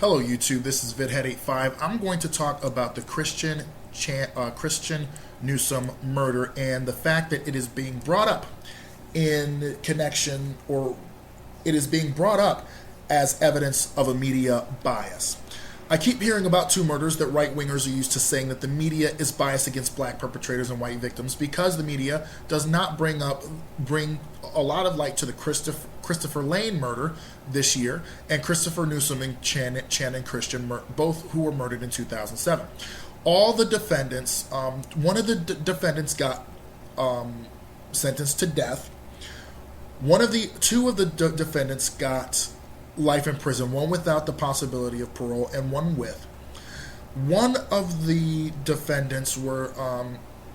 Hello YouTube, this is VidHead85. I'm going to talk about the Christian Newsom murder and the fact that it is being brought up in connection, or it is being brought up as evidence of a media bias. I keep hearing about two murders that right-wingers are used to saying that the media is biased against black perpetrators and white victims because the media does not bring a lot of light to the Christopher Lane murder this year and Christopher Newsom and Channon Christian, both who were murdered in 2007. All the defendants, one of the defendants got sentenced to death. Two of the defendants got life in prison, one without the possibility of parole and one with. One of the defendants were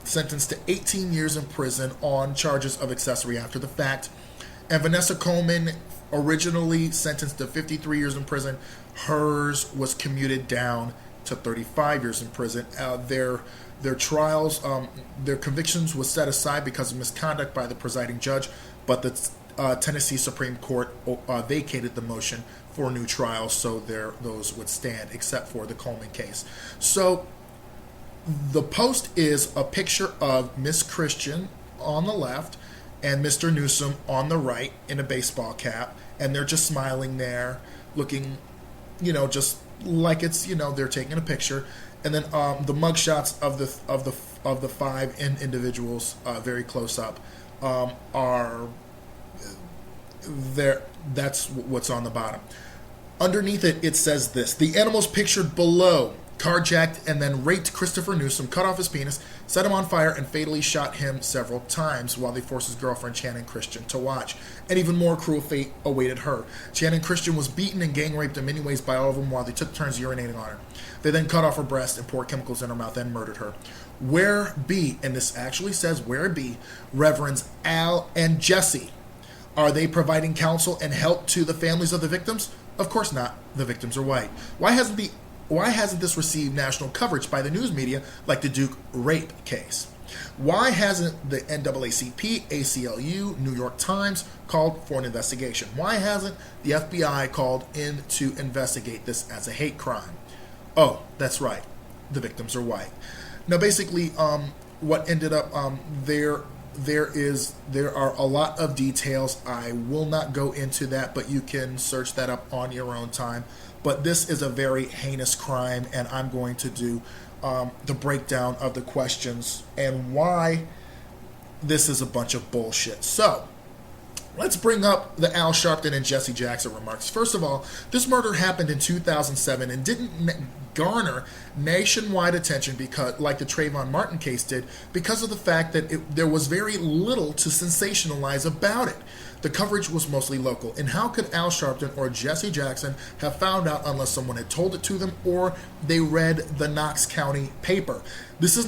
sentenced to 18 years in prison on charges of accessory after the fact. And Vanessa Coleman, originally sentenced to 53 years in prison, hers was commuted down to 35 years in prison. Their trials, their convictions was set aside because of misconduct by the presiding judge, but the Tennessee Supreme Court vacated the motion for new trials, so those would stand, except for the Coleman case. So the post is a picture of Miss Christian on the left and Mr. Newsom on the right in a baseball cap, and they're just smiling there, looking, just like it's, they're taking a picture. And then the mugshots of the five individuals, very close up, are there. That's what's on the bottom. Underneath it, it says this: the animals pictured below carjacked and then raped Christopher Newsom, cut off his penis, set him on fire, and fatally shot him several times while they forced his girlfriend Channon Christian to watch. An even more cruel fate awaited her. Channon Christian was beaten and gang raped in many ways by all of them while they took turns urinating on her. They then cut off her breast and poured chemicals in her mouth and murdered her. Where be, and this actually says where be, Reverends Al and Jesse? Are they providing counsel and help to the families of the victims? Of course not. The victims are white. Why hasn't this received national coverage by the news media like the Duke rape case? Why hasn't the NAACP, ACLU, New York Times called for an investigation? Why hasn't the FBI called in to investigate this as a hate crime? Oh, that's right. The victims are white. Now, basically, what ended up there are a lot of details. I will not go into that, but you can search that up on your own time. But this is a very heinous crime, and I'm going to do the breakdown of the questions and why this is a bunch of bullshit. So let's bring up the Al Sharpton and Jesse Jackson remarks. First of all, this murder happened in 2007 and didn't garner nationwide attention because, like the Trayvonn Martin case did, because of the fact that there was very little to sensationalize about it. The coverage was mostly local. And how could Al Sharpton or Jesse Jackson have found out unless someone had told it to them or they read the Knox County paper? This is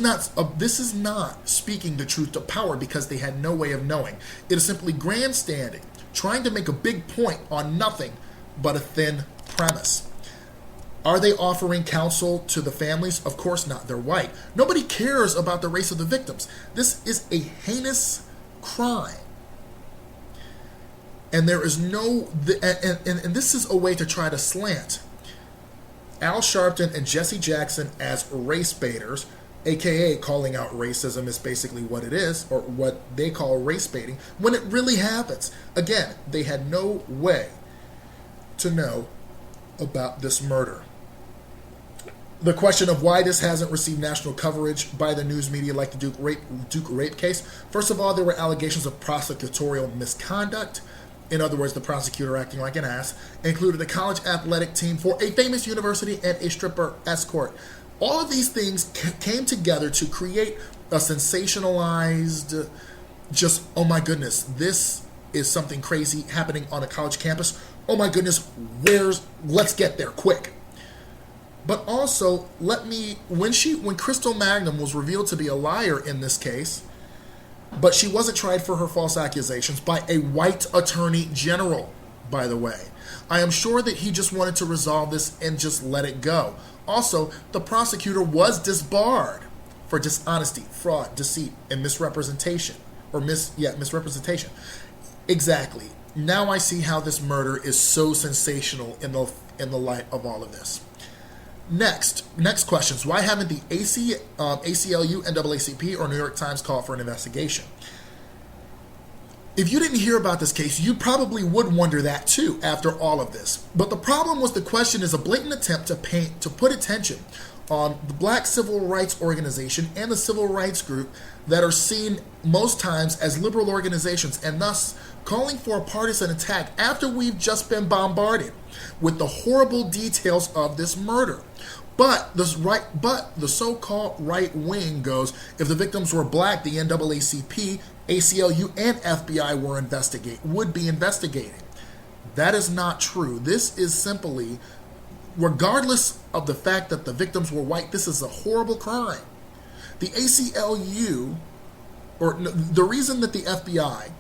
not speaking the truth to power because they had no way of knowing. It is simply grandstanding, trying to make a big point on nothing but a thin premise. Are they offering counsel to the families? Of course not. They're white. Nobody cares about the race of the victims. This is a heinous crime. And there is and this is a way to try to slant Al Sharpton and Jesse Jackson as race baiters, aka calling out racism is basically what it is, or what they call race baiting, when it really happens. Again, they had no way to know about this murder. The question of why this hasn't received national coverage by the news media like the Duke rape case. First of all, there were allegations of prosecutorial misconduct. In other words, the prosecutor acting like an ass, included a college athletic team for a famous university and a stripper escort. All of these things came together to create a sensationalized, just, oh my goodness, this is something crazy happening on a college campus. Oh my goodness, let's get there quick. But also, when Crystal Magnum was revealed to be a liar in this case, but she wasn't tried for her false accusations by a white attorney general, by the way. I am sure that he just wanted to resolve this and just let it go. Also, the prosecutor was disbarred for dishonesty, fraud, deceit, and misrepresentation. Misrepresentation. Exactly. Now I see how this murder is so sensational in the light of all of this. Next questions. Why haven't the ACLU, NAACP, or New York Times called for an investigation? If you didn't hear about this case, you probably would wonder that too after all of this. But the problem was the question is a blatant attempt to put attention on the Black Civil Rights Organization and the Civil Rights Group that are seen most times as liberal organizations, and thus calling for a partisan attack after we've just been bombarded with the horrible details of this murder. But the so-called right wing goes, if the victims were black, the NAACP, ACLU, and FBI would be investigating. That is not true. This is simply, regardless of the fact that the victims were white, this is a horrible crime. The ACLU, or the reason that the FBI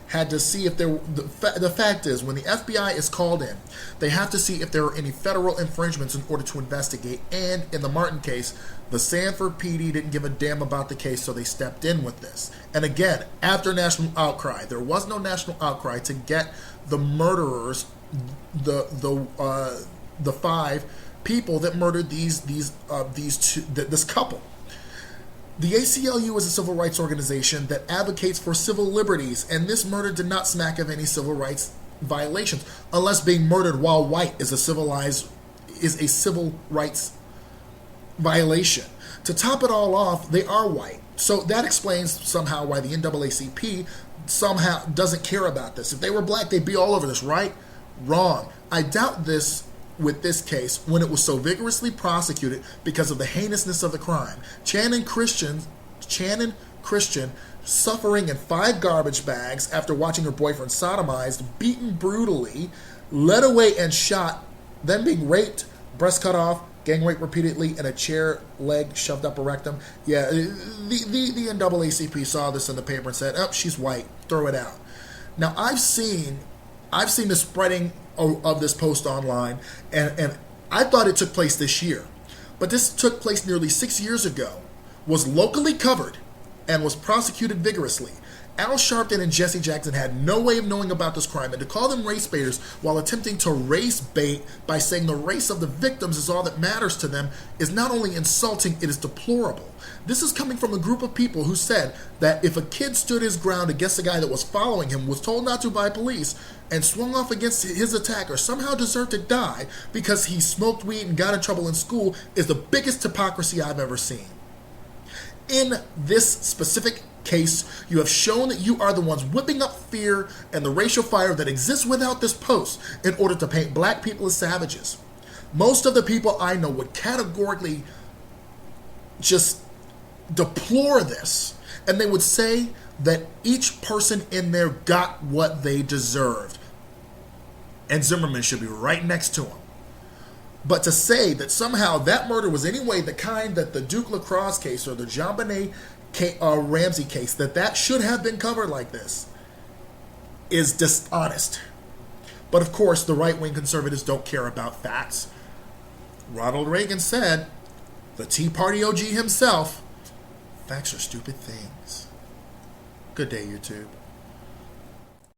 had to see if the fact is, when the FBI is called in, they have to see if there are any federal infringements in order to investigate. And in the Martin case, the Sanford PD didn't give a damn about the case, so they stepped in with this. And again, after national outcry, there was no national outcry to get the murderers, the 5 people that murdered this couple. The ACLU is a civil rights organization that advocates for civil liberties, and this murder did not smack of any civil rights violations, unless being murdered while white is a civil rights violation. To top it all off, they are white. So that explains somehow why the NAACP somehow doesn't care about this. If they were black, they'd be all over this, right? Wrong. I doubt this with this case when it was so vigorously prosecuted because of the heinousness of the crime. Channon Christian suffering in 5 garbage bags after watching her boyfriend sodomized, beaten brutally, led away and shot, then being raped, breast cut off, gang raped repeatedly, and a chair leg shoved up her rectum. Yeah, the NAACP saw this in the paper and said, oh, she's white, throw it out. Now, I've seen the spreading of this post online, and I thought it took place this year. But this took place nearly 6 years ago, was locally covered, and was prosecuted vigorously. Al Sharpton and Jesse Jackson had no way of knowing about this crime, and to call them race baiters while attempting to race bait by saying the race of the victims is all that matters to them is not only insulting, it is deplorable. This is coming from a group of people who said that if a kid stood his ground against a guy that was following him, was told not to by police, and swung off against his attacker, somehow deserved to die because he smoked weed and got in trouble in school, is the biggest hypocrisy I've ever seen. In this specific case, you have shown that you are the ones whipping up fear and the racial fire that exists without this post in order to paint black people as savages. Most of the people I know would categorically just deplore this, and they would say that each person in there got what they deserved, and Zimmerman should be right next to him. But to say that somehow that murder was anyway the kind that the Duke LaCrosse case or the JonBenet Ramsey case, that should have been covered like this, is dishonest. But of course, the right-wing conservatives don't care about facts. Ronald Reagan said, the Tea Party OG himself, facts are stupid things. Good day, YouTube.